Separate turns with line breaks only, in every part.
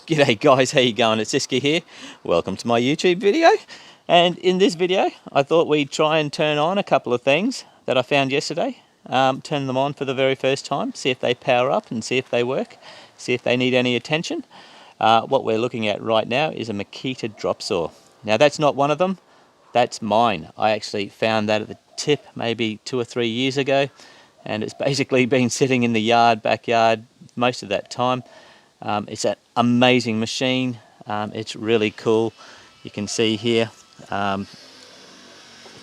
G'day guys, how you going? It's Isky here. Welcome to my YouTube video. And in this video, I thought we'd try and turn on a couple of things that I found yesterday. Turn them on for the very first time, see if they power up and see if they work, see if they need any attention. What we're looking at right now is a Mitre drop saw. Now that's not one of them, that's mine. I actually found that at the tip maybe 2 or 3 years ago, and it's basically been sitting in the backyard most of that time. It's an amazing machine. It's really cool. You can see here,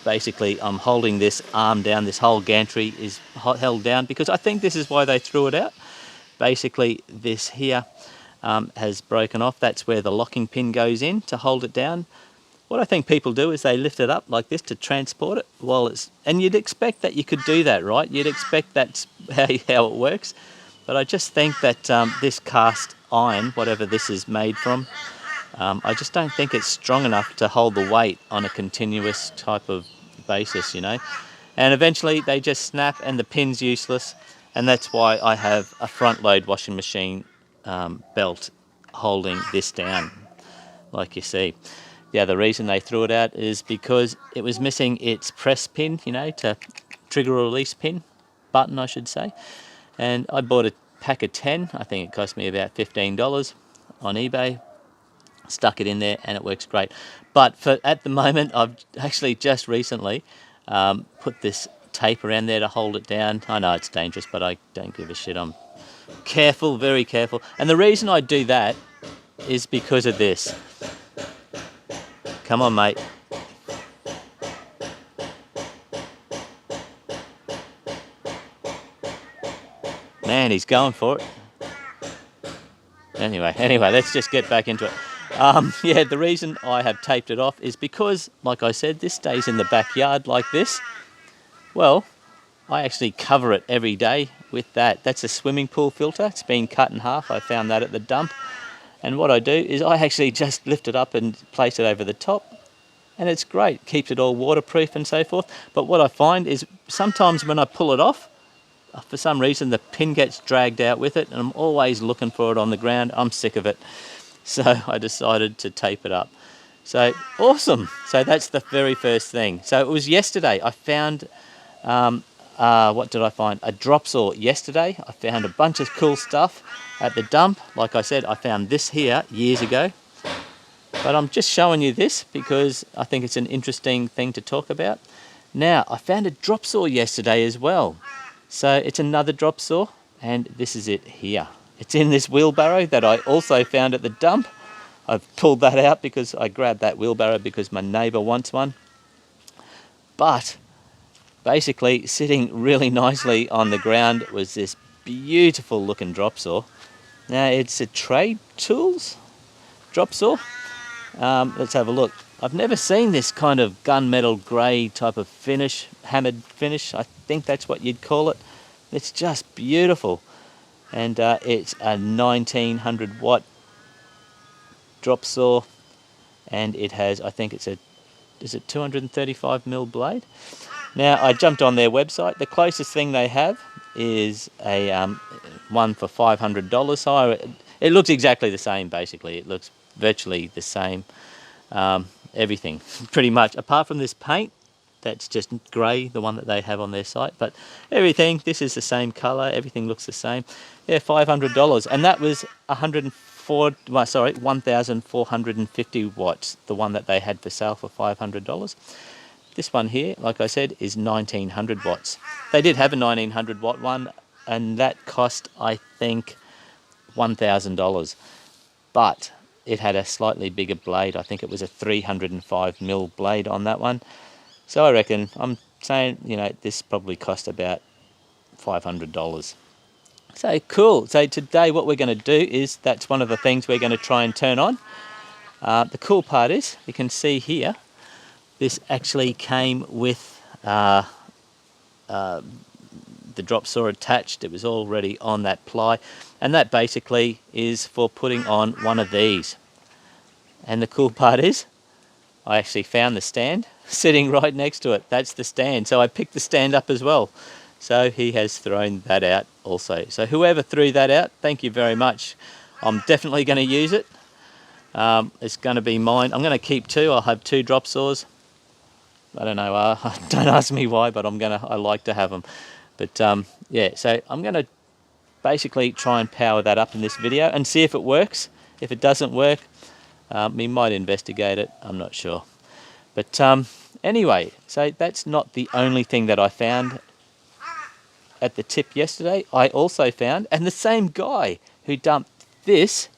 basically I'm holding this arm down. This whole gantry is held down because I think this is why they threw it out. Basically this here has broken off. That's where the locking pin goes in to hold it down. What I think people do is they lift it up like this to transport it while it's, and you'd expect that you could do that, right? You'd expect that's how it works. But I just think that this cast iron, whatever this is made from, I just don't think it's strong enough to hold the weight on a continuous type of basis, you know. And eventually they just snap and the pin's useless, and that's why I have a front load washing machine belt holding this down, like you see. The other reason they threw it out is because it was missing its press pin, you know, to trigger release pin, button I should say. And I bought a pack of 10, I think it cost me about $15 on eBay, stuck it in there and it works great. But for at the moment, I've actually just recently put this tape around there to hold it down. I know it's dangerous, but I don't give a shit. I'm careful, very careful. And the reason I do that is because of this. Come on, mate. Man, he's going for it. Anyway, let's just get back into it. Yeah, the reason I have taped it off is because, like I said, this stays in the backyard like this. Well, I actually cover it every day with that. That's a swimming pool filter. It's been cut in half. I found that at the dump. And what I do is I actually just lift it up and place it over the top. And it's great. Keeps it all waterproof and so forth. But what I find is sometimes when I pull it off, for some reason the pin gets dragged out with it and I'm always looking for it on the ground. I'm sick of it. So I decided to tape it up. So awesome. So that's the very first thing. So it was yesterday. I found, what did I find? A drop saw yesterday. I found a bunch of cool stuff at the dump. Like I said, I found this here years ago. But I'm just showing you this because I think it's an interesting thing to talk about. Now, I found a drop saw yesterday as well. So it's another drop saw, and this is it here. It's in this wheelbarrow that I also found at the dump. I've pulled that out because I grabbed that wheelbarrow because my neighbour wants one. But basically sitting really nicely on the ground was this beautiful looking drop saw. Now it's a Trade Tools drop saw. Let's have a look. I've never seen this kind of gunmetal grey type of finish, hammered finish. I think that's what you'd call it. It's just beautiful. And it's a 1900 watt drop saw. And it has, I think it's a, is it 235mm blade? Now, I jumped on their website. The closest thing they have is a one for $500. So it looks exactly the same, basically. It looks virtually the same. Everything pretty much, apart from this paint that's just grey, the one that they have on their site, but everything, this is the same colour, everything looks the same. Yeah, $500, and that was 1,450 watts, the one that they had for sale for $500. This one here, like I said, is 1900 watts. They did have a 1900 watt one, and that cost, I think, $1,000, but it had a slightly bigger blade. I think it was a 305mm blade on that one. So I reckon, I'm saying, you know, this probably cost about $500. So cool. So today what we're going to do is, that's one of the things we're going to try and turn on. The cool part is, you can see here, this actually came with the drop saw attached. It was already on that ply, and that basically is for putting on one of these. And the cool part is I actually found the stand sitting right next to it. That's the stand. So I picked the stand up as well. So he has thrown that out also. So whoever threw that out, thank you very much. I'm definitely going to use it. It's going to be mine. I'm going to keep 2. I'll have 2 drop saws. I don't know, don't ask me why, but I like to have them. But yeah, so I'm going to basically try and power that up in this video and see if it works. If it doesn't work, we might investigate it, I'm not sure. But anyway, so that's not the only thing that I found at the tip yesterday. I also found, and the same guy who dumped this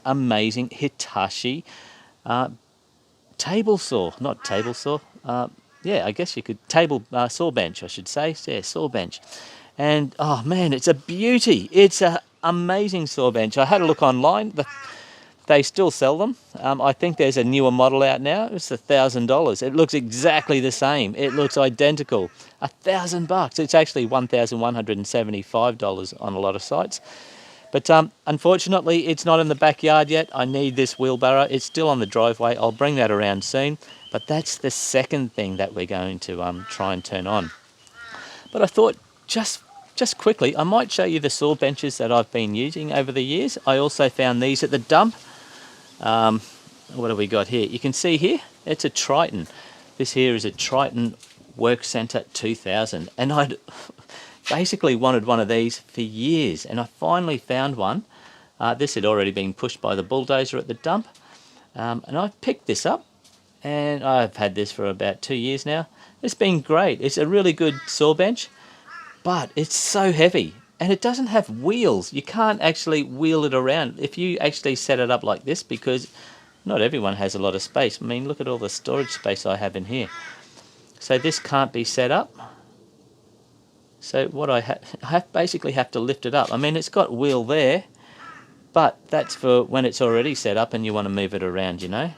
amazing Hitachi table saw, not table saw, yeah, I guess you could, table saw bench, I should say, yeah, saw bench. And oh man, it's a beauty. It's an amazing saw bench. I had a look online. They still sell them. I think there's a newer model out now. It's $1,000. It looks exactly the same. It looks identical. $1,000. It's actually $1,175 on a lot of sites. But unfortunately, it's not in the backyard yet. I need this wheelbarrow. It's still on the driveway. I'll bring that around soon. But that's the second thing that we're going to try and turn on. But I thought, just quickly, I might show you the saw benches that I've been using over the years. I also found these at the dump. What have we got here? You can see here, it's a Triton. This here is a Triton Work Centre 2000. And I'd basically wanted one of these for years. And I finally found one. This had already been pushed by the bulldozer at the dump. And I picked this up. And I've had this for about 2 years now. It's been great. It's a really good saw bench. But it's so heavy. And it doesn't have wheels. You can't actually wheel it around if you actually set it up like this, because not everyone has a lot of space. I mean, look at all the storage space I have in here. So this can't be set up. So what I basically have to lift it up. I mean, it's got wheel there, but that's for when it's already set up and you want to move it around, you know.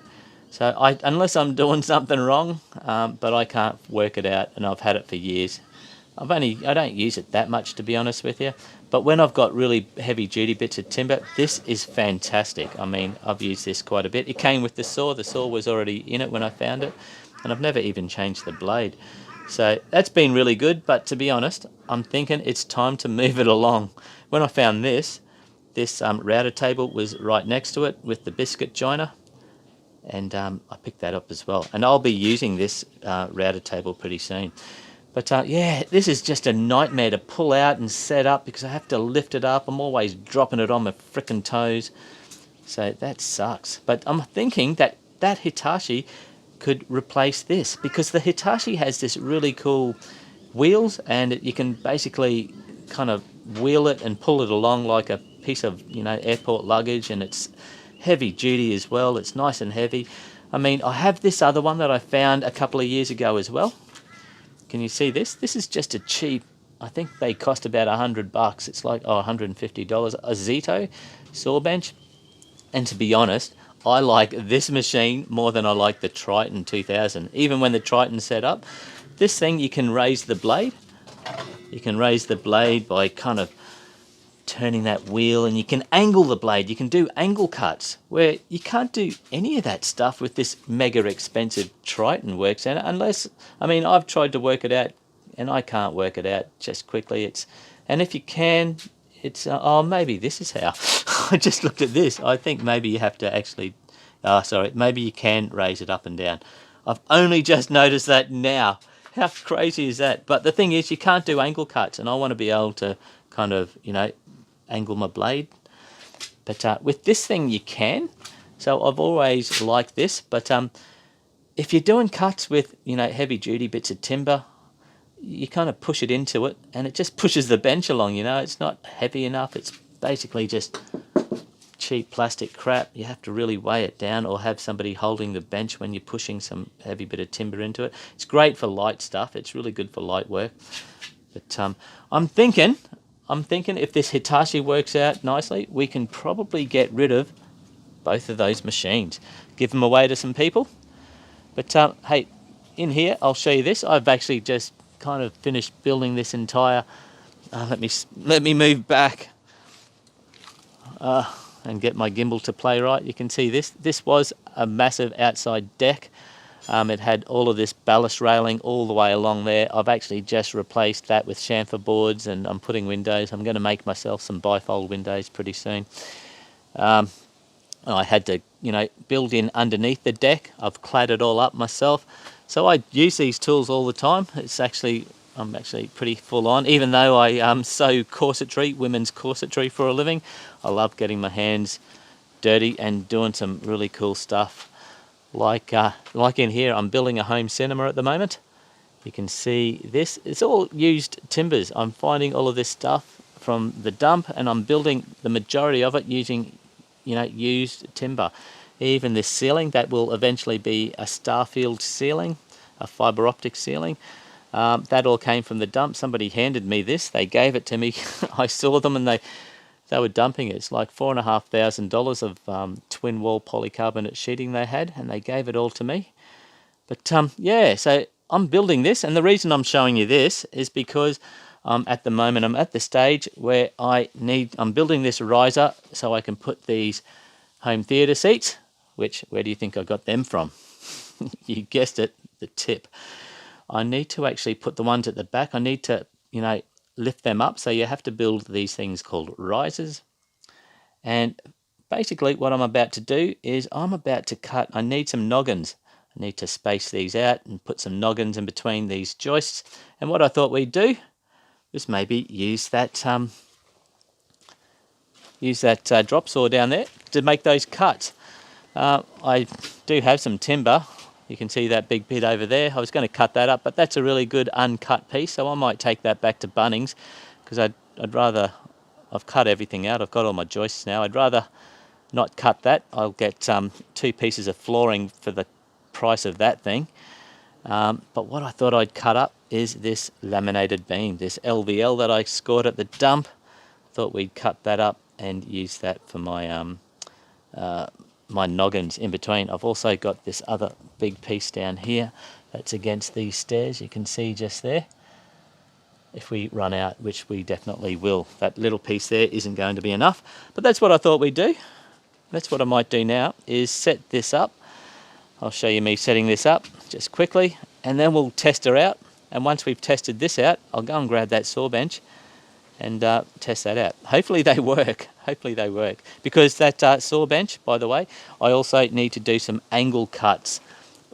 So unless I'm doing something wrong, but I can't work it out, and I've had it for years. I don't use it that much, to be honest with you, but when I've got really heavy duty bits of timber, this is fantastic. I mean, I've used this quite a bit. It came with the saw was already in it when I found it, and I've never even changed the blade. So that's been really good, but to be honest, I'm thinking it's time to move it along. When I found this router table was right next to it with the biscuit joiner, and I picked that up as well. And I'll be using this router table pretty soon. But yeah, this is just a nightmare to pull out and set up because I have to lift it up. I'm always dropping it on my frickin' toes. So that sucks. But I'm thinking that Hitachi could replace this, because the Hitachi has this really cool wheels, and you can basically kind of wheel it and pull it along like a piece of, you know, airport luggage, and it's heavy duty as well. It's nice and heavy. I mean, I have this other one that I found a couple of years ago as well. Can you see this? This is just a cheap, I think they cost about $100. It's like $150, a Zito saw bench. And to be honest, I like this machine more than I like the Triton 2000. Even when the Triton's set up, this thing, you can raise the blade. You can raise the blade by kind of turning that wheel, and you can angle the blade. You can do angle cuts, where you can't do any of that stuff with this mega expensive Triton Work Centre, unless, I mean, I've tried to work it out and I can't work it out just quickly. And if you can, it's oh, maybe this is how. I just looked at this. I think maybe you have to actually, maybe you can raise it up and down. I've only just noticed that now. How crazy is that? But the thing is, you can't do angle cuts, and I want to be able to kind of, you know, angle my blade. But with this thing you can. So I've always liked this. But if you're doing cuts with, you know, heavy duty bits of timber, you kind of push it into it, and it just pushes the bench along, you know. It's not heavy enough. It's basically just cheap plastic crap. You have to really weigh it down, or have somebody holding the bench when you're pushing some heavy bit of timber into it. It's great for light stuff. It's really good for light work. But I'm thinking if this Hitachi works out nicely, we can probably get rid of both of those machines, give them away to some people. But hey, in here I'll show you this. I've actually just kind of finished building this entire. Let me move back and get my gimbal to play right. You can see this. This was a massive outside deck. It had all of this ballast railing all the way along there. I've actually just replaced that with chamfer boards, and I'm putting windows. I'm going to make myself some bifold windows pretty soon. I had to, build in underneath the deck. I've clad it all up myself. So I use these tools all the time. I'm actually pretty full on. Even though I sew corsetry, women's corsetry for a living, I love getting my hands dirty and doing some really cool stuff. Like in here, I'm building a home cinema at the moment. You can see this. It's all used timbers. I'm finding all of this stuff from the dump, and I'm building the majority of it using, used timber. Even this ceiling, that will eventually be a Starfield ceiling, a fibre optic ceiling. That all came from the dump. Somebody handed me this. They gave it to me. I saw them and they were dumping it. It's like $4,500 of twin wall polycarbonate sheeting they had, and they gave it all to me. But yeah, so I'm building this, and the reason I'm showing you this is because at the moment I'm at the stage where I'm building this riser so I can put these home theatre seats, which, where do you think I got them from? You guessed it, the tip. I need to actually put the ones at the back. I need to, lift them up. So you have to build these things called risers. And basically what I'm about to do is I need some noggins. I need to space these out and put some noggins in between these joists. And what I thought we'd do was maybe use that drop saw down there to make those cuts. I do have some timber. You can see that big bit over there. I was going to cut that up, but that's a really good uncut piece, so I might take that back to Bunnings, because I've cut everything out. I've got all my joists now. I'd rather not cut that. I'll get 2 pieces of flooring for the price of that thing. But what I thought I'd cut up is this laminated beam, this LVL that I scored at the dump. Thought we'd cut that up and use that for my my noggins in between. I've also got this other big piece down here that's against these stairs. You can see just there. If we run out, which we definitely will, that little piece there isn't going to be enough. But that's what I thought we'd do. That's what I might do now, is set this up. I'll show you me setting this up just quickly, and then we'll test her out. And once we've tested this out, I'll go and grab that saw bench and test that out. Hopefully they work. Hopefully they work. Because that saw bench, by the way, I also need to do some angle cuts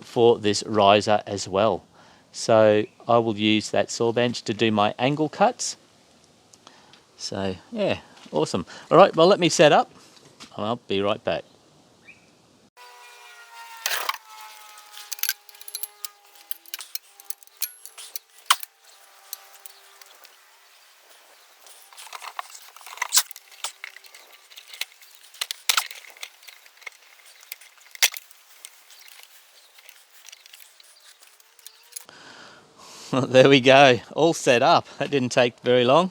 for this riser as well. So I will use that saw bench to do my angle cuts. So yeah, awesome. All right, well, let me set up. I'll be right back. There we go, all set up. That didn't take very long,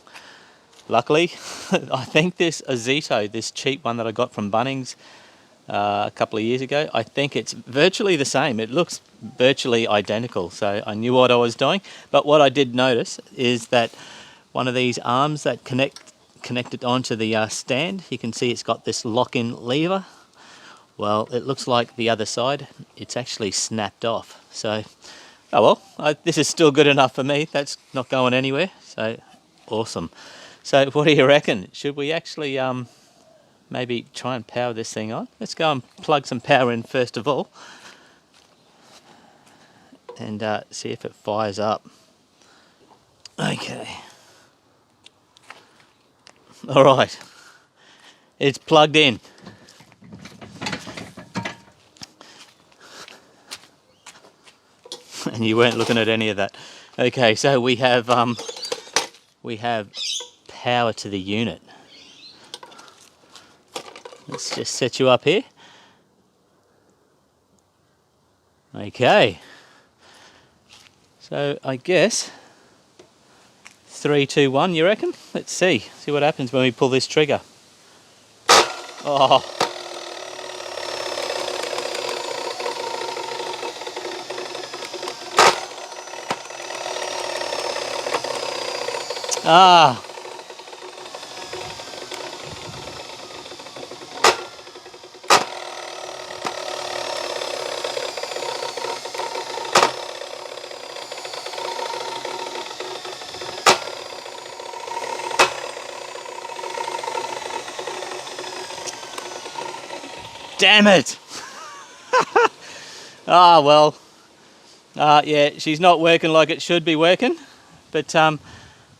luckily. I think this Azito, this cheap one that I got from Bunnings a couple of years ago, I think it's virtually the same. It looks virtually identical, so I knew what I was doing. But what I did notice is that one of these arms that connected onto the stand, you can see it's got this lock-in lever. Well, it looks like the other side, it's actually snapped off. So oh well, this is still good enough for me. That's not going anywhere, so awesome. So what do you reckon? Should we actually maybe try and power this thing on? Let's go and plug some power in first of all and see if it fires up. Okay. All right, it's plugged in. And you weren't looking at any of that. Okay, so we have power to the unit. Let's just set you up here. Okay. So I guess 3, 2, 1, you reckon? Let's see what happens when we pull this trigger. Oh. Ah. Damn it! Ah, well. Yeah, she's not working like it should be working. But I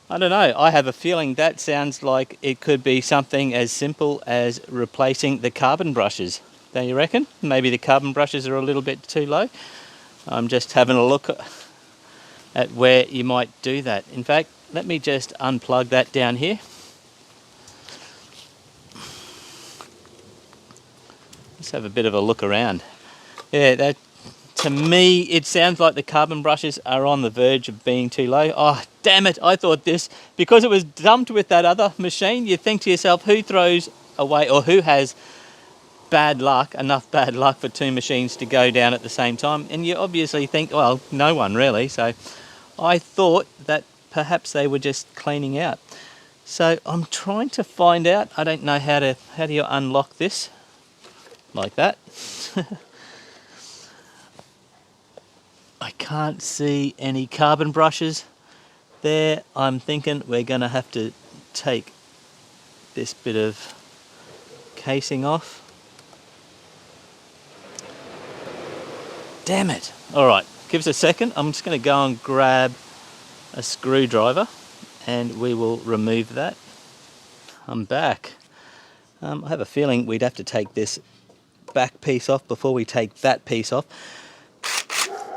don't know. I have a feeling that sounds like it could be something as simple as replacing the carbon brushes. Don't you reckon? Maybe the carbon brushes are a little bit too low. I'm just having a look at where you might do that. In fact, let me just unplug that down here. Let's have a bit of a look around. Yeah, that, to me, it sounds like the carbon brushes are on the verge of being too low. Oh, damn it. I thought this, because it was dumped with that other machine, you think to yourself, who throws away, or who has bad luck, enough bad luck for two machines to go down at the same time? And you obviously think, well, no one really. So I thought that perhaps they were just cleaning out. So I'm trying to find out. I don't know how do you unlock this like that. I can't see any carbon brushes there. I'm thinking we're going to have to take this bit of casing off. Damn it. All right, give us a second. I'm just going to go and grab a screwdriver and we will remove that. I'm back. I have a feeling we'd have to take this back piece off before we take that piece off.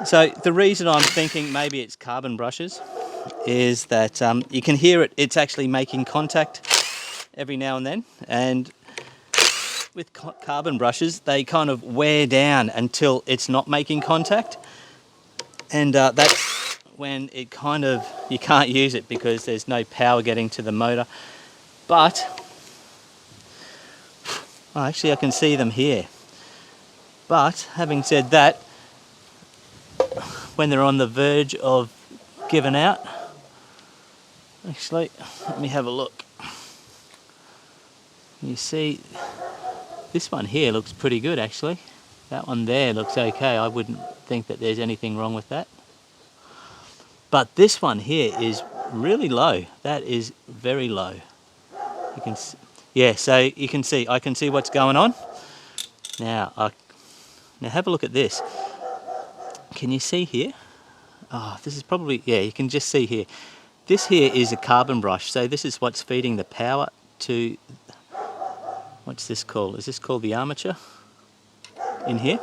So the reason I'm thinking maybe it's carbon brushes is that you can hear it, it's actually making contact every now and then, and with carbon brushes they kind of wear down until it's not making contact, and that's when it kind of, you can't use it because there's no power getting to the motor. But actually I can see them here. But having said that, when they're on the verge of giving out, actually, let me have a look. You see, this one here looks pretty good actually. That one there looks okay. I wouldn't think that there's anything wrong with that. But this one here is really low. That is very low. You can, yeah, so you can see, I can see what's going on. Now have a look at this. Can you see here? Oh, this is probably, yeah, you can just see here. This here is a carbon brush. So this is what's feeding the power to, what's this called? Is this called the armature in here?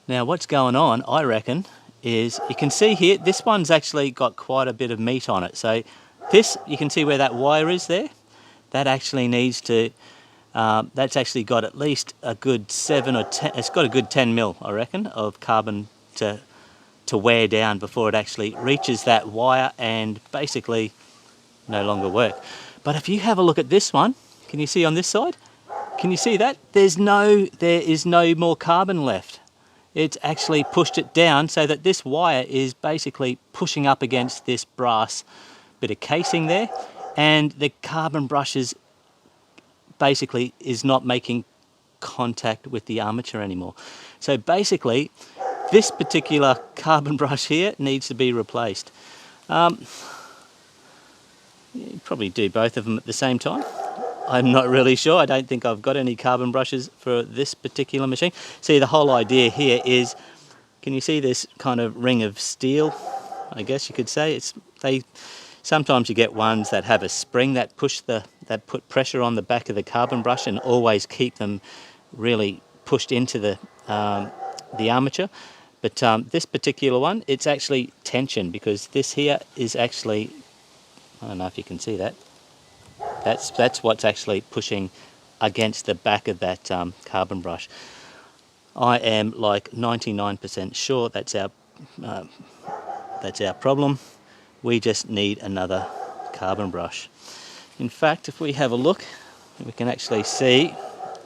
Now what's going on, I reckon, is you can see here, this one's actually got quite a bit of meat on it. So this, you can see where that wire is there? That actually needs to, that's actually got at least a good 7 or 10, it's got a good 10 mil, I reckon, of carbon to wear down before it actually reaches that wire and basically no longer work. But if you have a look at this one, can you see on this side? Can you see that? There is no more carbon left. It's actually pushed it down so that this wire is basically pushing up against this brass bit of casing there, and the carbon brushes basically is not making contact with the armature anymore. So basically this particular carbon brush here needs to be replaced. You probably do both of them at the same time. I'm not really sure. I don't think I've got any carbon brushes for this particular machine. See, the whole idea here is, can you see this kind of ring of steel? I guess you could say sometimes you get ones that have a spring that put pressure on the back of the carbon brush and always keep them really pushed into the armature. But this particular one, it's actually tension, because this here is actually, I don't know if you can see that. That's what's actually pushing against the back of that carbon brush. I am like 99% sure that's our problem. We just need another carbon brush. In fact, if we have a look, we can actually see,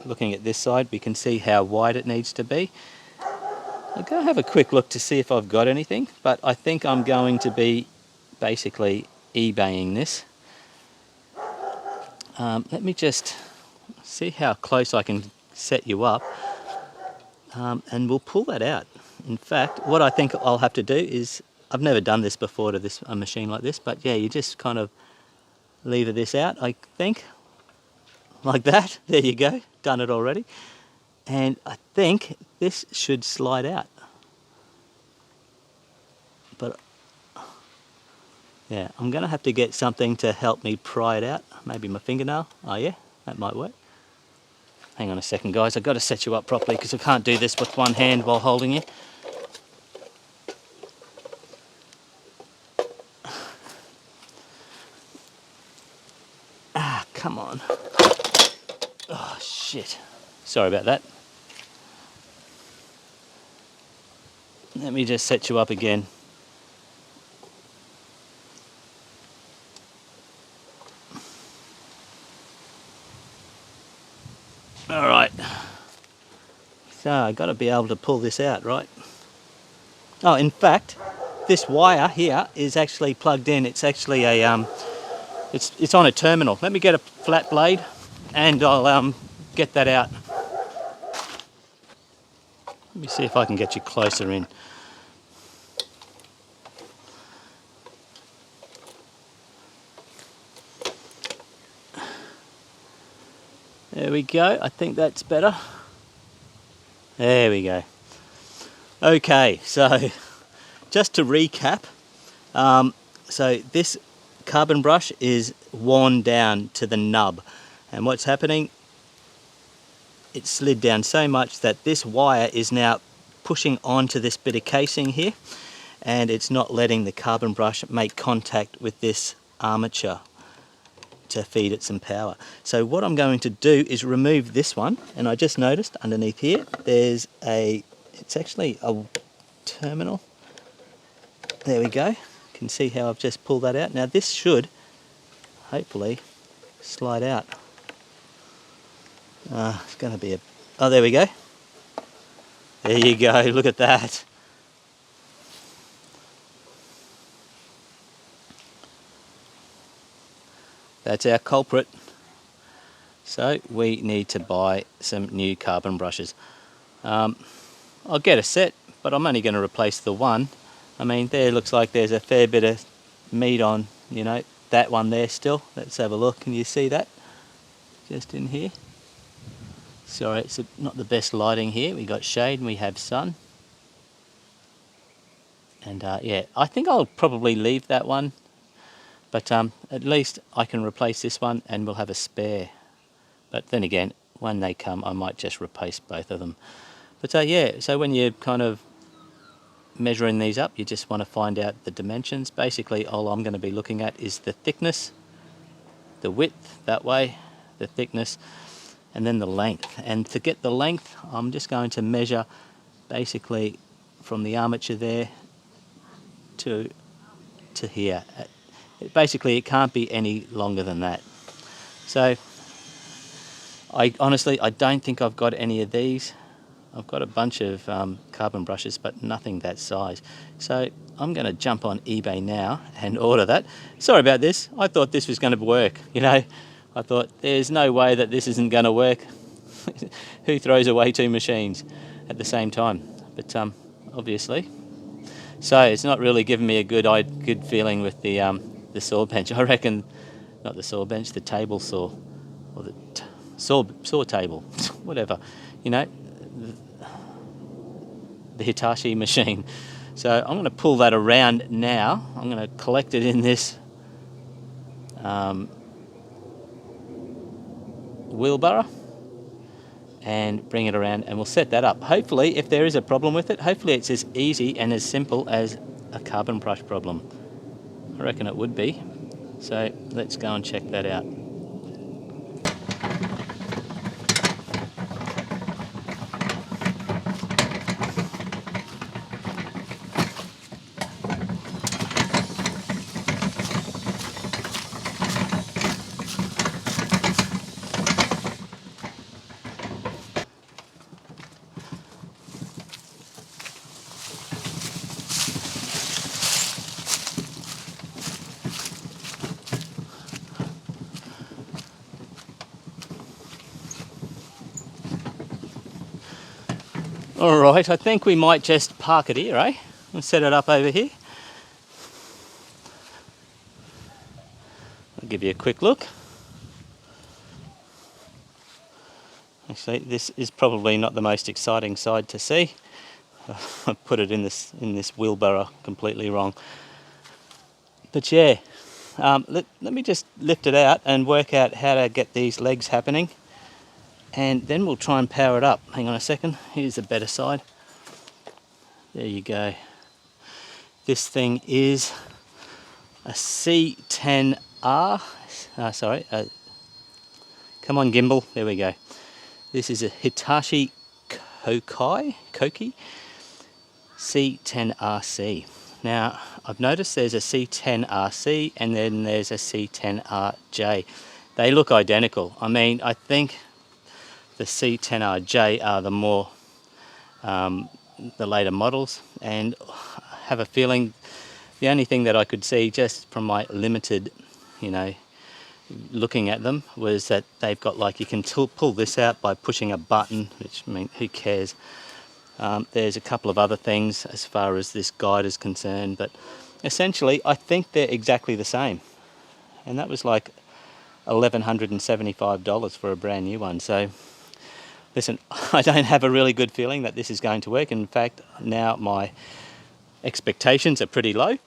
looking at this side, we can see how wide it needs to be. I'll go have a quick look to see if I've got anything, but I think I'm going to be basically eBaying this. Let me just see how close I can set you up, and we'll pull that out. In fact, what I think I'll have to do is, I've never done this before to a machine like this, but yeah, you just kind of lever this out, I think, like that. There you go, done it already. And I think this should slide out. But yeah, I'm going to have to get something to help me pry it out. Maybe my fingernail. Oh yeah, that might work. Hang on a second, guys. I've got to set you up properly because I can't do this with one hand while holding you. Ah, come on. Oh, shit. Sorry about that. Let me just set you up again. All right. So I've got to be able to pull this out, right? Oh, in fact, this wire here is actually plugged in. It's actually a it's on a terminal. Let me get a flat blade, and I'll get that out. Let me see if I can get you closer in. There we go. I think that's better. There we go. Okay, so just to recap, so this carbon brush is worn down to the nub, and what's happening, it slid down so much that this wire is now pushing onto this bit of casing here, and it's not letting the carbon brush make contact with this armature to feed it some power. So what I'm going to do is remove this one, and I just noticed underneath here there's it's actually a terminal. There we go. You can see how I've just pulled that out. Now this should hopefully slide out. It's going to be a... Oh, there we go. There you go. Look at that. That's our culprit. So we need to buy some new carbon brushes. I'll get a set, but I'm only going to replace the one. I mean, there looks like there's a fair bit of meat on, you know, that one there still. Let's have a look. Can you see that? Just in here. Sorry, it's not the best lighting here. We got shade and we have sun. And yeah, I think I'll probably leave that one. But at least I can replace this one and we'll have a spare. But then again, when they come, I might just replace both of them. But yeah, so when you're kind of measuring these up, you just want to find out the dimensions. Basically, all I'm going to be looking at is the thickness, the width that way, the thickness, and then the length. And to get the length, I'm just going to measure basically from the armature there to here. Basically, it can't be any longer than that. So I honestly don't think I've got any of these. I've got a bunch of carbon brushes, but nothing that size. So I'm going to jump on eBay now and order that. Sorry about this. I thought this was going to work. You know, I thought there's no way that this isn't going to work. Who throws away two machines at the same time? But obviously. So it's not really giving me a good feeling with the saw bench. I reckon, not the saw bench, the table saw, or the saw table, whatever. You know, the Hitachi machine. So I'm going to pull that around now. I'm going to collect it in this wheelbarrow and bring it around, and we'll set that up. Hopefully, if there is a problem with it, hopefully it's as easy and as simple as a carbon brush problem. I reckon it would be. So let's go and check that out. Alright, I think we might just park it here, eh? We'll set it up over here. I'll give you a quick look. Actually, this is probably not the most exciting side to see. I put it in this wheelbarrow completely wrong. But yeah, let me just lift it out and work out how to get these legs happening, and then we'll try and power it up. Hang on a second, here's the better side. There you go. This thing is a C10R, come on gimbal, there we go. This is a Hitachi Koki C10RC. Now, I've noticed there's a C10RC and then there's a C10RJ. They look identical. I mean, I think the C10RJ are the more, the later models, and I have a feeling the only thing that I could see just from my limited, looking at them, was that they've got, like, you can pull this out by pushing a button, which, I mean, who cares? There's a couple of other things as far as this guide is concerned, but essentially I think they're exactly the same. And that was like $1,175 for a brand new one. So listen, I don't have a really good feeling that this is going to work. In fact, now my expectations are pretty low.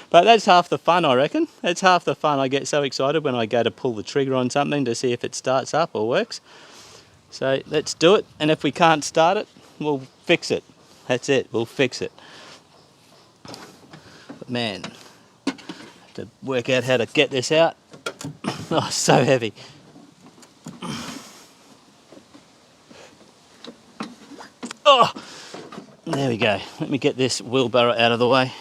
But that's half the fun, I reckon. That's half the fun. I get so excited when I go to pull the trigger on something to see if it starts up or works. So let's do it, and if we can't start it, we'll fix it. That's it, we'll fix it. But man, I have to work out how to get this out. Oh, so heavy. Oh, there we go. Let me get this wheelbarrow out of the way.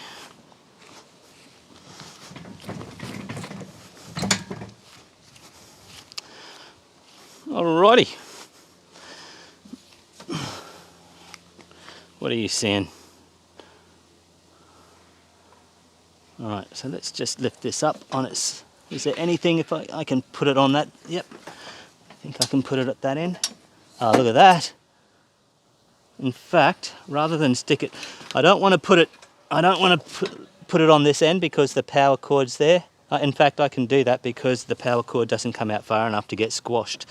Alrighty. What are you seeing? Alright, so let's just lift this up on its... Is there anything, if I can put it on that? Yep. I think I can put it at that end. Oh, look at that. In fact, rather than stick it... I don't want to put it on this end because the power cord's there. In fact, I can do that because the power cord doesn't come out far enough to get squashed.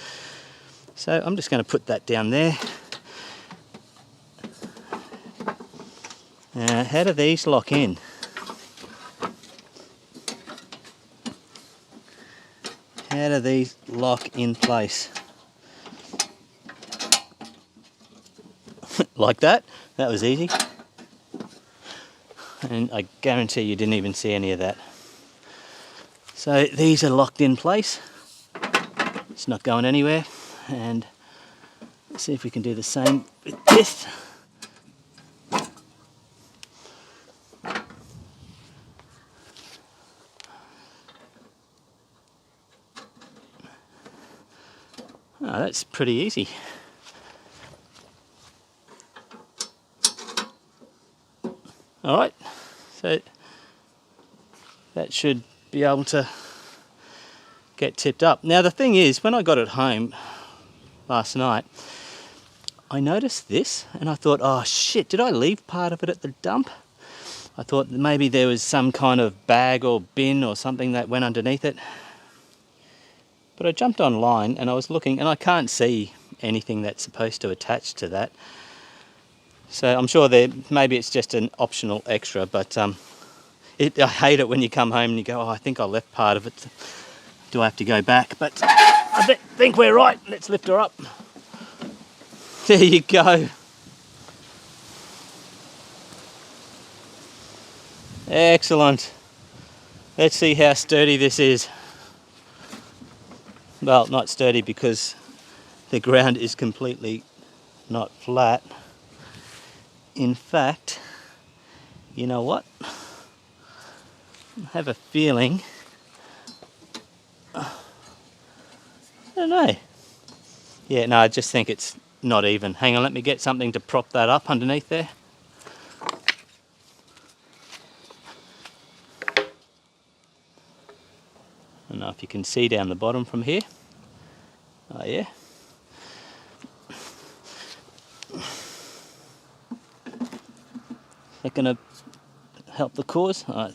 So I'm just going to put that down there. Now, how do these lock in? How do these lock in place? Like that? That was easy. And I guarantee you didn't even see any of that. So these are locked in place. It's not going anywhere. And let's see if we can do the same with this. Oh, that's pretty easy. Alright, so that should be able to get tipped up. Now the thing is, when I got it home last night, I noticed this and I thought, oh shit, did I leave part of it at the dump? I thought maybe there was some kind of bag or bin or something that went underneath it. But I jumped online and I was looking and I can't see anything that's supposed to attach to that. So I'm sure maybe it's just an optional extra, but I hate it when you come home and you go, oh, I think I left part of it. Do I have to go back? But I think we're right. Let's lift her up. There you go. Excellent. Let's see how sturdy this is. Well, not sturdy because the ground is completely not flat. In fact, you know what? I have a feeling, I don't know. Yeah, no, I just think it's not even. Hang on, let me get something to prop that up underneath there. I don't know if you can see down the bottom from here. Oh yeah. That gonna help the cause? Right.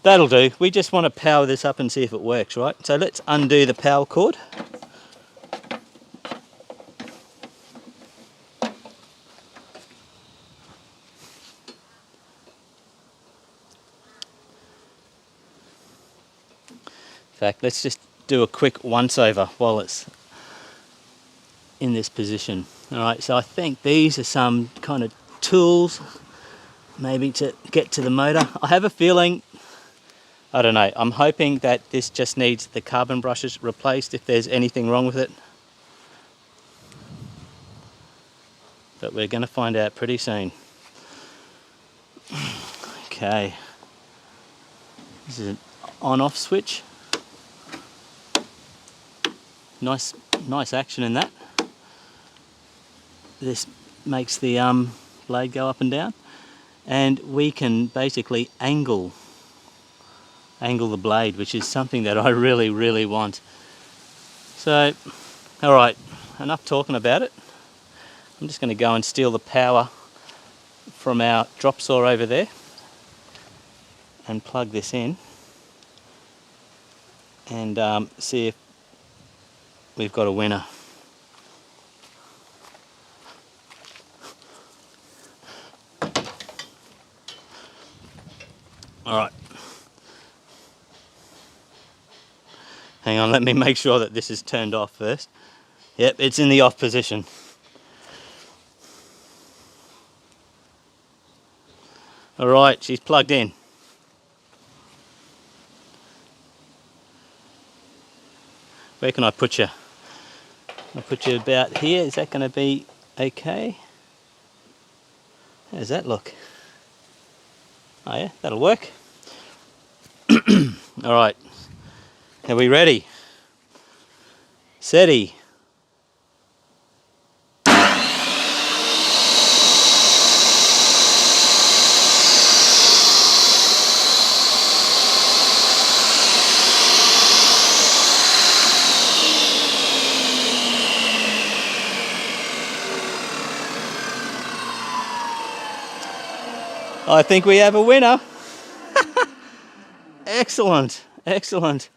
That'll do. We just want to power this up and see if it works, right? So let's undo the power cord. fact, let's just do a quick once over while it's in this position. All right, so I think these are some kind of tools maybe to get to the motor. I have a feeling, I don't know, I'm hoping that this just needs the carbon brushes replaced if there's anything wrong with it. But we're going to find out pretty soon. Okay, this is an on-off switch. Nice action in that. This makes the blade go up and down, and we can basically angle the blade, which is something that I really want. So, all right, enough talking about it. I'm just going to go and steal the power from our drop saw over there and plug this in and see if we've got a winner. All right. Hang on, let me make sure that this is turned off first. Yep, it's in the off position. All right, she's plugged in. Where can I put you? I'll put you about here. Is that going to be okay? How does that look? Oh yeah, that'll work. All right, are we ready? Steady. I think we have a winner. Excellent, excellent.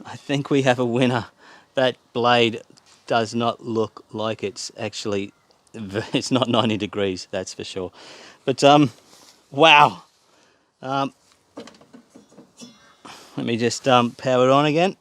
I think we have a winner. That blade does not look like it's actually, it's not 90 degrees, that's for sure. But wow. Let me just power it on again.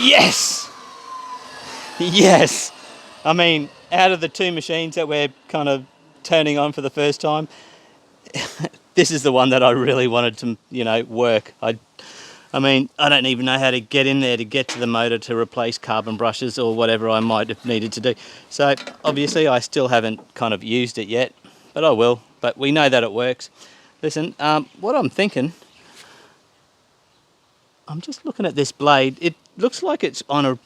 Yes! Yes! I mean, out of the two machines that we're kind of turning on for the first time, this is the one that I really wanted to, you know, work. I mean, I don't even know how to get in there to get to the motor to replace carbon brushes or whatever I might have needed to do. So obviously I still haven't kind of used it yet, but I will. But we know that it works. Listen, what I'm thinking, I'm just looking at this blade. It looks like it's on a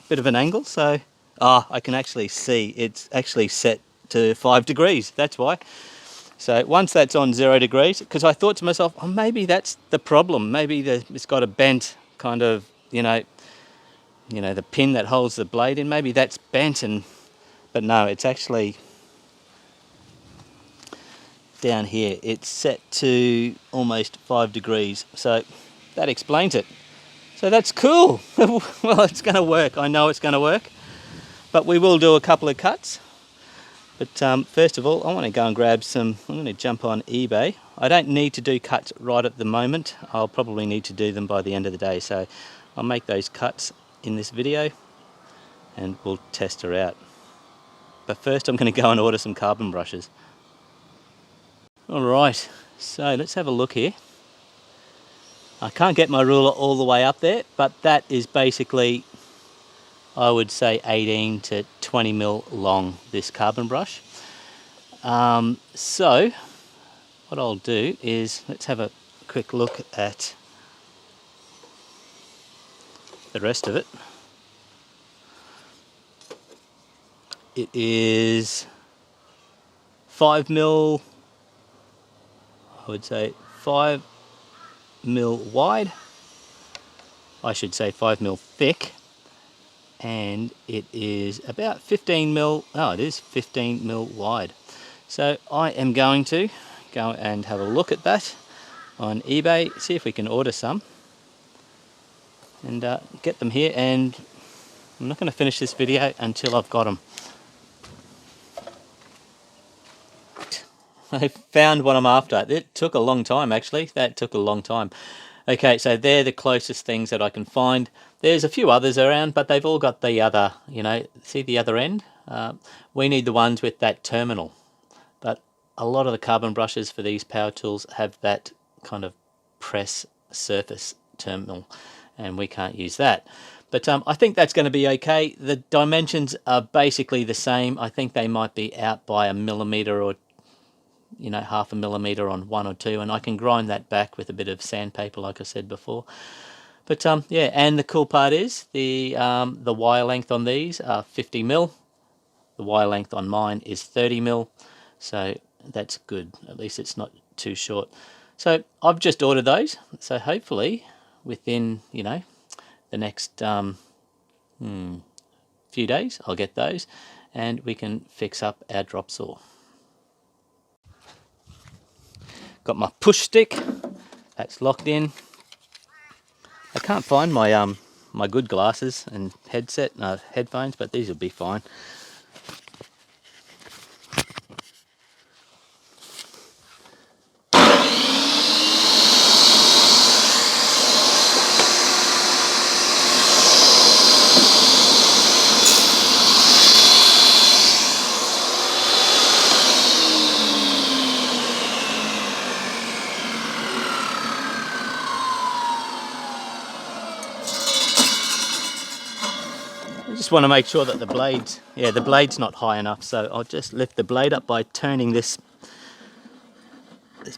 bit of an angle, so I can actually see it's actually set to 5 degrees. That's why. So once that's on 0 degrees, because I thought to myself, oh, maybe that's the problem. Maybe it's got a bent kind of, you know, the pin that holds the blade in. Maybe that's bent, but no, it's actually down here. It's set to almost 5 degrees. So that explains it. So that's cool. Well, it's going to work. I know it's going to work. But we will do a couple of cuts. But first of all, I want to go and grab some, I'm going to jump on eBay. I don't need to do cuts right at the moment. I'll probably need to do them by the end of the day. So I'll make those cuts in this video and we'll test her out. But first I'm going to go and order some carbon brushes. All right, so let's have a look here. I can't get my ruler all the way up there, but that is basically, I would say 18 to 20 mil long, this carbon brush. So what I'll do is, let's have a quick look at the rest of it. It is 5mm, I would say 5mm wide, I should say 5mm thick, and it is about 15mm, oh, it is 15mm wide. So I am going to go and have a look at that on eBay, see if we can order some and get them here, and I'm not going to finish this video until I've got them. I found what I'm after. It took a long time, actually. That took a long time. Okay, so they're the closest things that I can find. There's a few others around, but they've all got the other, you know, see the other end? We need the ones with that terminal. But a lot of the carbon brushes for these power tools have that kind of press surface terminal, and we can't use that. But I think that's going to be okay. The dimensions are basically the same. I think they might be out by a millimetre or, you know, 1/2 millimetre on one or two, and I can grind that back with a bit of sandpaper, like I said before. But yeah, and the cool part is the wire length on these are 50mm. The wire length on mine is 30mm, so that's good. At least it's not too short. So I've just ordered those, so hopefully within, you know, the next few days I'll get those and we can fix up our drop saw. Got my push stick, that's locked in. I can't find my my good glasses and headphones, but these will be fine. I just want to make sure that the blade's not high enough, so I'll just lift the blade up by turning this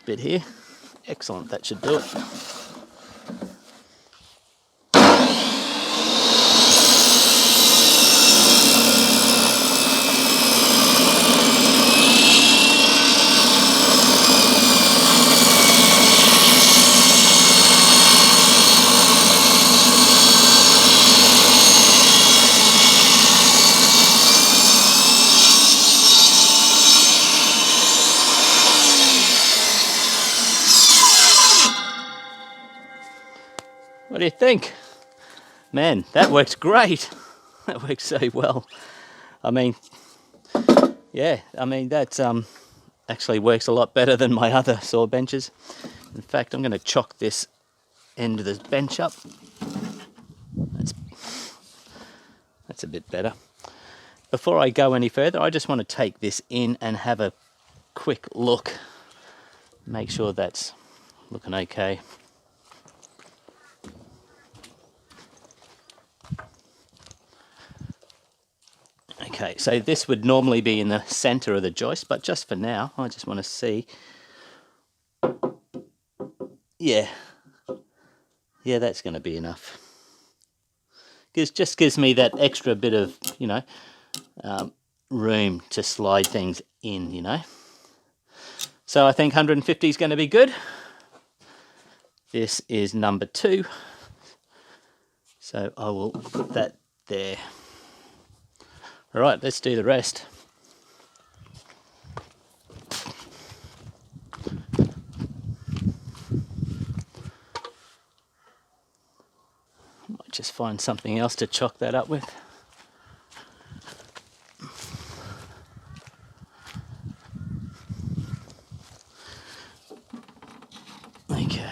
bit here. Excellent, that should do it. What do you think? Man, that works great. That works so well. I mean, yeah, I mean that actually works a lot better than my other saw benches. In fact, I'm going to chock this end of the bench up. That's a bit better. Before I go any further, I just want to take this in and have a quick look. Make sure that's looking okay. Okay, so this would normally be in the center of the joist, but just for now, I just want to see. Yeah, that's going to be enough. Just gives me that extra bit of, you know, room to slide things in, you know. So I think 150 is going to be good. This is number 2. So I will put that there. All right, let's do the rest. Might just find something else to chock that up with. Okay.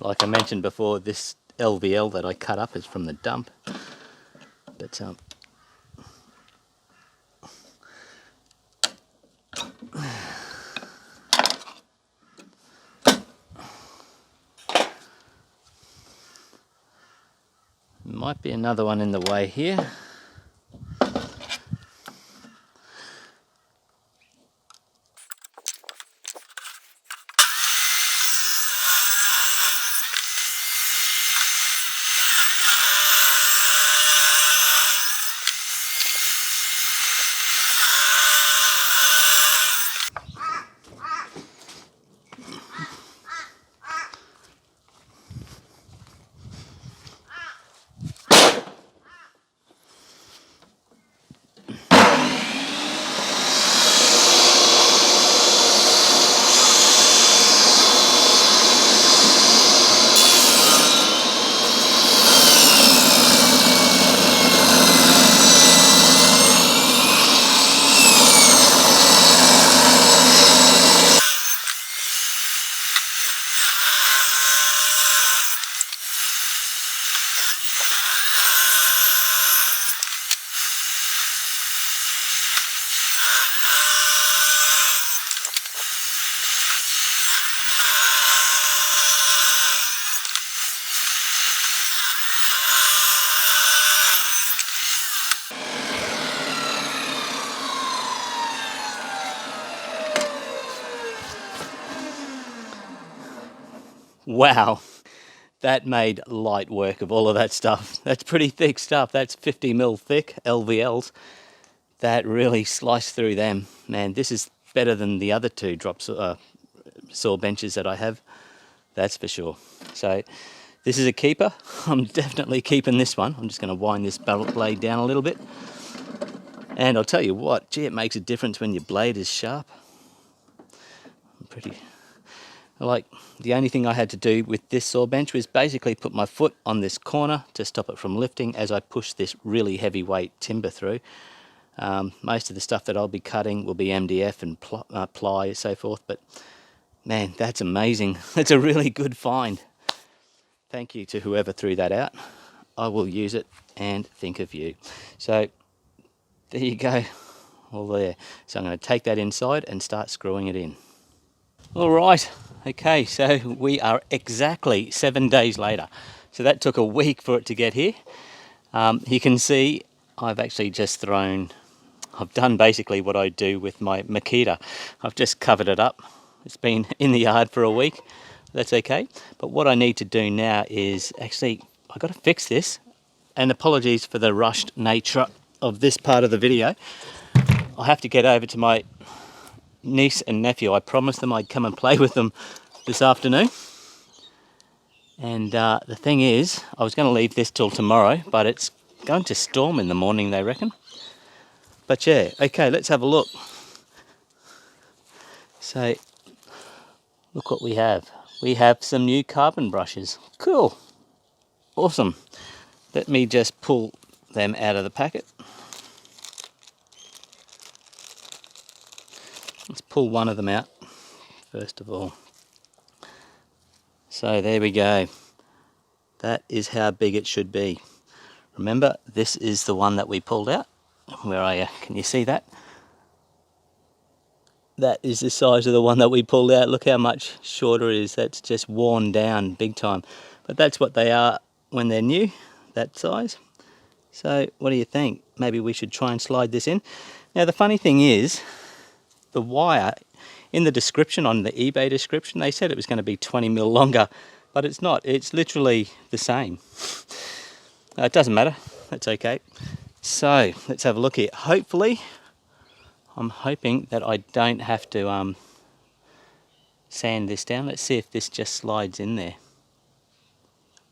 Like I mentioned before, this LVL that I cut up is from the dump. But might be another one in the way here. Wow, that made light work of all of that stuff. That's pretty thick stuff. That's 50mm thick LVLs. That really sliced through them. Man, this is better than the other two saw benches that I have. That's for sure. So this is a keeper. I'm definitely keeping this one. I'm just going to wind this barrel blade down a little bit. And I'll tell you what, gee, it makes a difference when your blade is sharp. Like, the only thing I had to do with this saw bench was basically put my foot on this corner to stop it from lifting as I push this really heavyweight timber through. Most of the stuff that I'll be cutting will be MDF and ply and so forth, but man, that's amazing. That's a really good find. Thank you to whoever threw that out. I will use it and think of you. So there you go, all there. So I'm going to take that inside and start screwing it in. All right, okay, so we are exactly 7 days later. So that took a week for it to get here. You can see I've actually just I've done basically what I do with my Mitre. I've just covered it up. It's been in the yard for a week. That's okay. But what I need to do now is actually, I've got to fix this. And apologies for the rushed nature of this part of the video. I'll have to get over to my niece and nephew. I promised them I'd come and play with them this afternoon. And the thing is, I was going to leave this till tomorrow, but it's going to storm in the morning, they reckon. But yeah, okay, let's have a look. So, look what we have. We have some new carbon brushes. Cool. Awesome. Let me just pull them out of the packet. Let's pull one of them out, first of all. So there we go. That is how big it should be. Remember, this is the one that we pulled out. Where are you? Can you see that? That is the size of the one that we pulled out. Look how much shorter it is. That's just worn down big time. But that's what they are when they're new, that size. So what do you think? Maybe we should try and slide this in. Now the funny thing is, the wire, in the description, on the eBay description, they said it was going to be 20mm longer, but it's not. It's literally the same. It doesn't matter. That's okay. So let's have a look here. Hopefully, I'm hoping that I don't have to sand this down. Let's see if this just slides in there.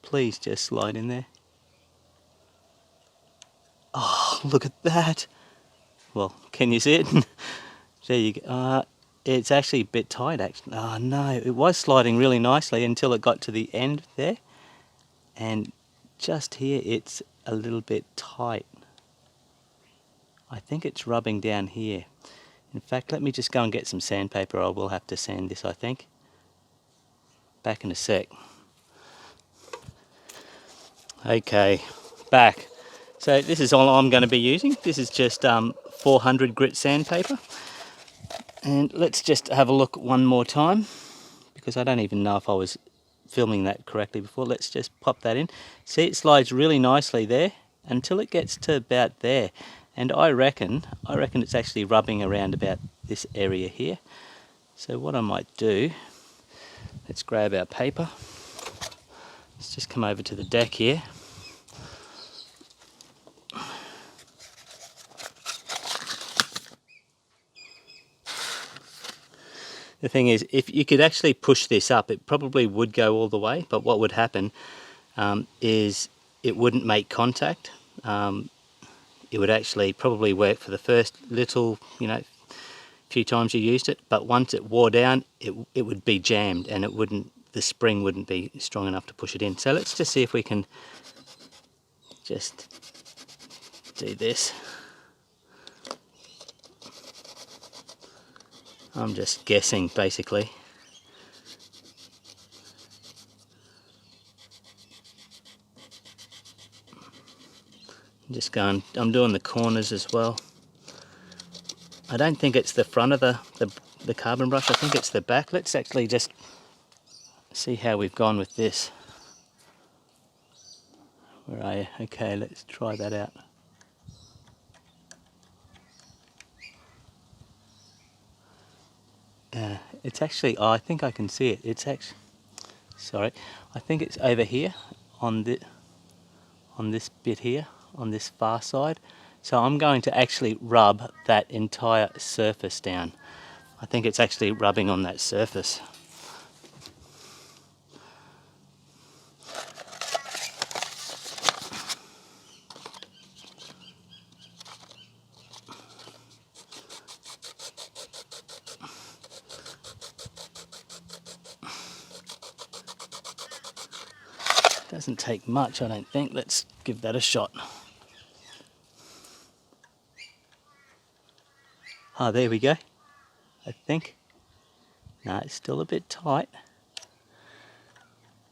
Please just slide in there. Oh, look at that. Well, can you see it? There you go. It's actually a bit tight, actually. Oh no, it was sliding really nicely until it got to the end there. And just here, it's a little bit tight. I think it's rubbing down here. In fact, let me just go and get some sandpaper. I will have to sand this, I think. Back in a sec. Okay, back. So this is all I'm going to be using. This is just 400 grit sandpaper. And let's just have a look one more time, because I don't even know if I was filming that correctly before. Let's just pop that in. See, it slides really nicely there until it gets to about there. And I reckon it's actually rubbing around about this area here. So what I might do, let's grab our paper. Let's just come over to the deck here. The thing is, if you could actually push this up, it probably would go all the way, but what would happen is it wouldn't make contact. It would actually probably work for the first little, few times you used it, but once it wore down, it would be jammed, and the spring wouldn't be strong enough to push it in. So let's just see if we can just do this. I'm just guessing, basically. I'm doing the corners as well. I don't think it's the front of the carbon brush, I think it's the back. Let's actually just see how we've gone with this. Where are you? Okay, let's try that out. It's actually, I think I can see it. It's actually, sorry, I think it's over here on this bit here, on this far side. So I'm going to actually rub that entire surface down. I think it's actually rubbing on that surface. Doesn't take much, I don't think. Let's give that a shot. Ah, there we go. I think. No, it's still a bit tight.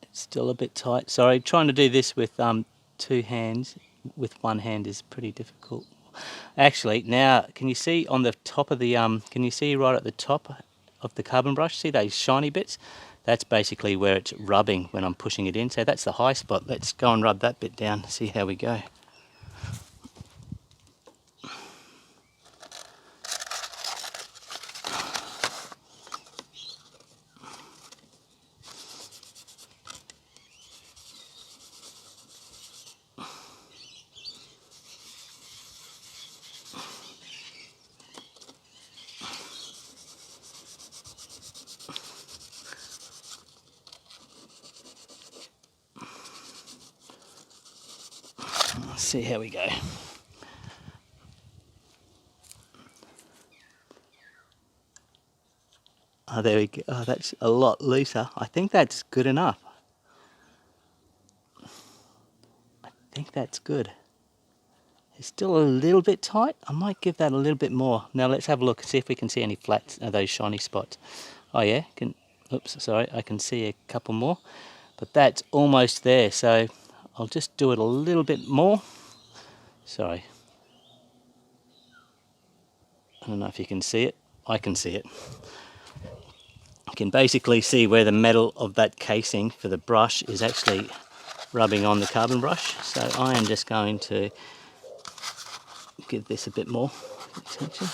It's still a bit tight. Sorry, trying to do this with two hands with one hand is pretty difficult. Actually, now, can you see on the top of the, can you see right at the top of the carbon brush, see those shiny bits? That's basically where it's rubbing when I'm pushing it in. So that's the high spot. Let's go and rub that bit down, see how we go. Let's see how we go. Oh, there we go. Oh, that's a lot looser. I think that's good enough. I think that's good. It's still a little bit tight. I might give that a little bit more. Now let's have a look, see if we can see any flats, those shiny spots. Oh yeah, oops, sorry, I can see a couple more. But that's almost there, so I'll just do it a little bit more. Sorry. I don't know if you can see it. I can see it. You can basically see where the metal of that casing for the brush is actually rubbing on the carbon brush. So I am just going to give this a bit more attention.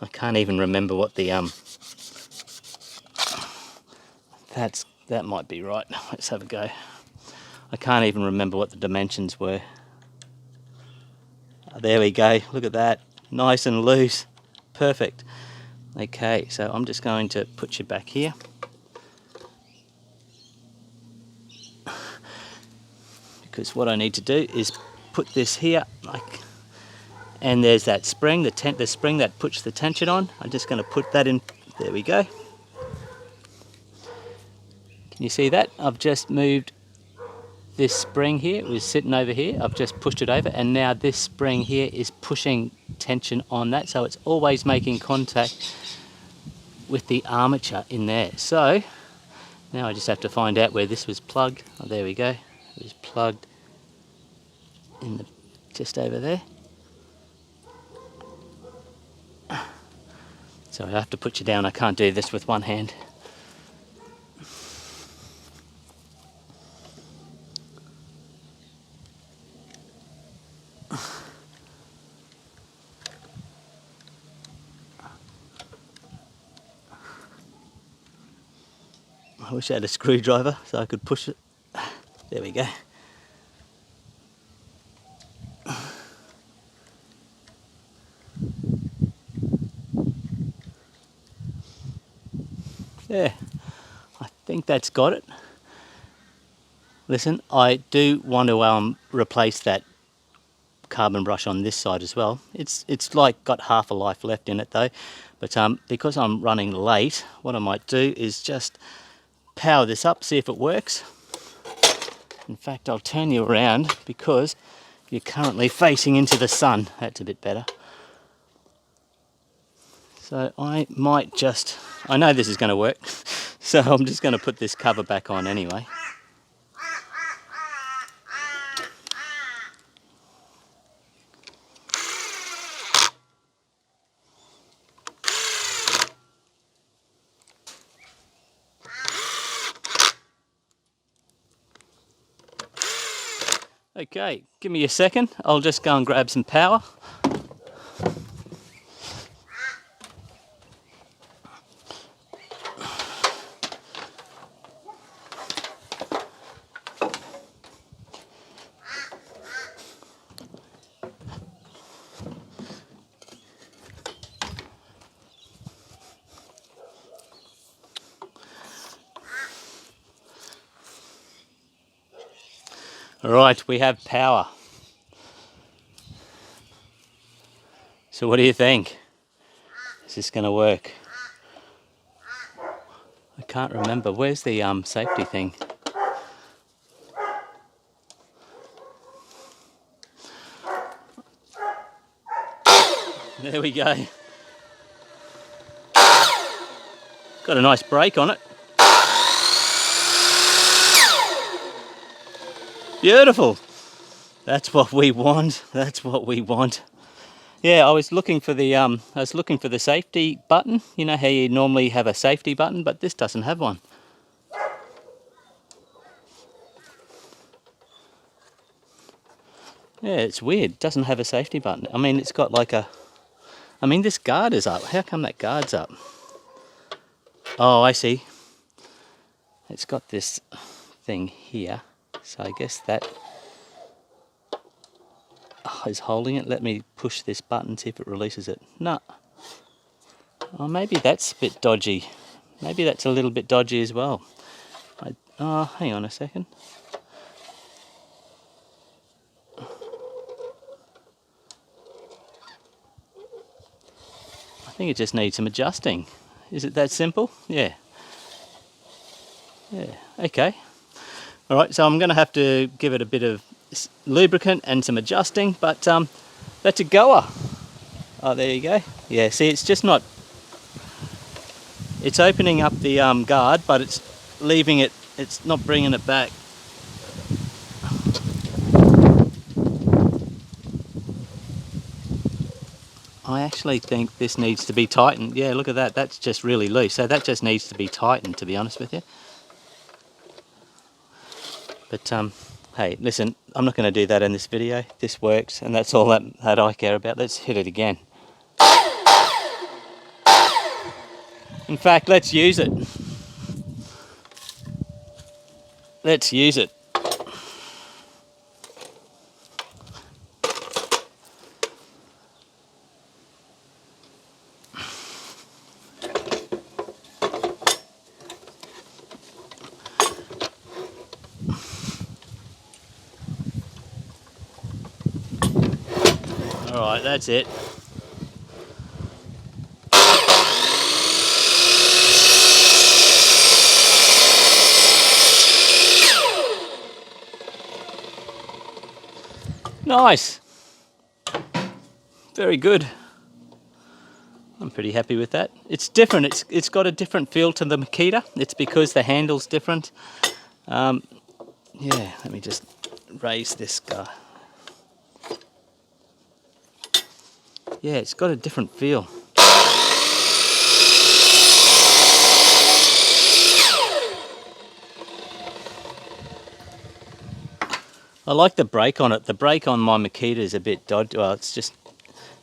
I can't even remember what the that might be right. Let's have a go. I can't even remember what the dimensions were. There we go. Look at that. Nice and loose. Perfect. Okay, so I'm just going to put you back here. Because what I need to do is put this here, and there's that spring, the spring that puts the tension on. I'm just going to put that in. There we go. Can you see that? I've just moved this spring here was sitting over here. I've just pushed it over, and now this spring here is pushing tension on that, so it's always making contact with the armature in there. So now I just have to find out where this was plugged. Oh, there we go. It was plugged in the, just over there. So I have to put you down. I can't do this with one hand. I wish I had a screwdriver so I could push it. There we go. There, I think that's got it. Listen, I do want to replace that carbon brush on this side as well. It's like got half a life left in it though, but because I'm running late, what I might do is just power this up, see if it works. In fact, I'll turn you around because you're currently facing into the sun. That's a bit better. So I might just, I know this is going to work, so I'm just going to put this cover back on anyway. Okay, give me a second. I'll just go and grab some power. All right, we have power. So what do you think? Is this going to work? I can't remember. Where's the safety thing? There we go. Got a nice brake on it. Beautiful. That's what we want. That's what we want. Yeah, I was looking for the safety button. You know how you normally have a safety button, but this doesn't have one. Yeah, it's weird. It doesn't have a safety button. I mean, it's got like a... I mean, this guard is up. How come that guard's up? Oh, I see. It's got this thing here. So I guess that is holding it. Let me push this button, see if it releases it. No. Oh, maybe that's a bit dodgy. Maybe that's a little bit dodgy as well. Oh, hang on a second. I think it just needs some adjusting. Is it that simple? Yeah. Yeah, okay. All right, so I'm going to have to give it a bit of lubricant and some adjusting, but that's a goer. Oh, there you go. Yeah, see, it's just not... It's opening up the guard, but it's leaving it, it's not bringing it back. I actually think this needs to be tightened. Yeah, look at that. That's just really loose. So that just needs to be tightened, to be honest with you. But hey, listen, I'm not going to do that in this video. This works, and that's all that I care about. Let's hit it again. In fact, let's use it. Let's use it. All right, that's it. Nice. Very good. I'm pretty happy with that. It's different. It's got a different feel to the Makita. It's because the handle's different. Yeah, let me just raise this guy. Yeah, it's got a different feel. I like the brake on it. The brake on my Makita is a bit dodgy. Well, it's just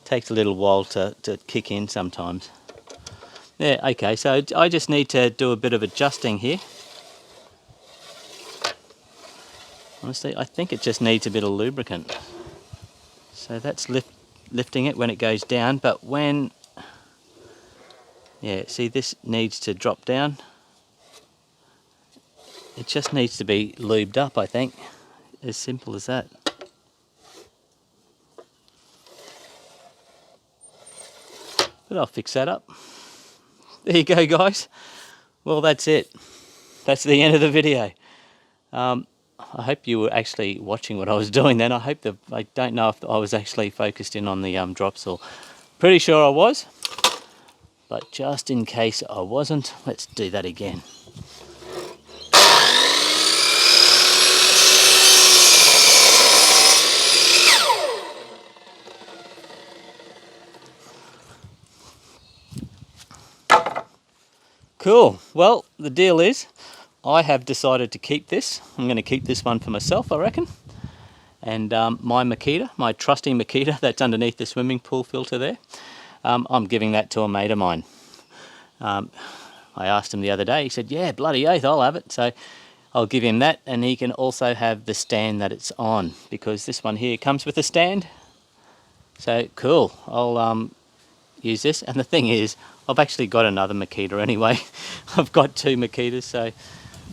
takes a little while to kick in sometimes. Yeah, okay, so I just need to do a bit of adjusting here. Honestly, I think it just needs a bit of lubricant. So that's lifting it when it goes down, but when... Yeah, see, this needs to drop down. It just needs to be lubed up, I think. As simple as that. But I'll fix that up. There you go, guys. Well, that's it. That's the end of the video. I hope you were actually watching what I was doing then. I don't know if I was actually focused in on the drop saw. Pretty sure I was, but just in case I wasn't, let's do that again. Cool. Well, the deal is I have decided to keep this. I'm going to keep this one for myself, I reckon. And my Makita, my trusty Makita that's underneath the swimming pool filter there, I'm giving that to a mate of mine. I asked him the other day, he said, yeah, bloody oath, I'll have it. So I'll give him that, and he can also have the stand that it's on, because this one here comes with a stand. So cool, I'll use this. And the thing is, I've actually got another Makita anyway. I've got two Makitas, so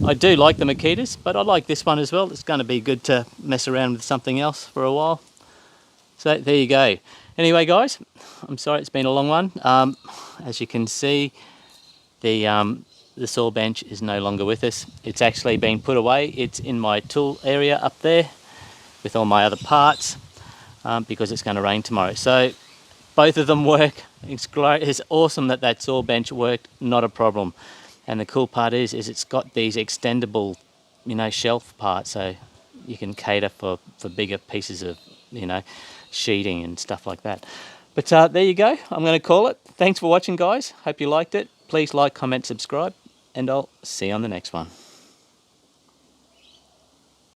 I do like the Makitas, but I like this one as well. It's going to be good to mess around with something else for a while. So there you go. Anyway, guys, I'm sorry it's been a long one. As you can see, the saw bench is no longer with us. It's actually been put away. It's in my tool area up there with all my other parts, because it's going to rain tomorrow. So both of them work. It's great. It's awesome that that saw bench worked, not a problem. And the cool part is it's got these extendable, shelf parts, so you can cater for bigger pieces of, sheeting and stuff like that. But there you go. I'm going to call it. Thanks for watching, guys. Hope you liked it. Please like, comment, subscribe, and I'll see you on the next one.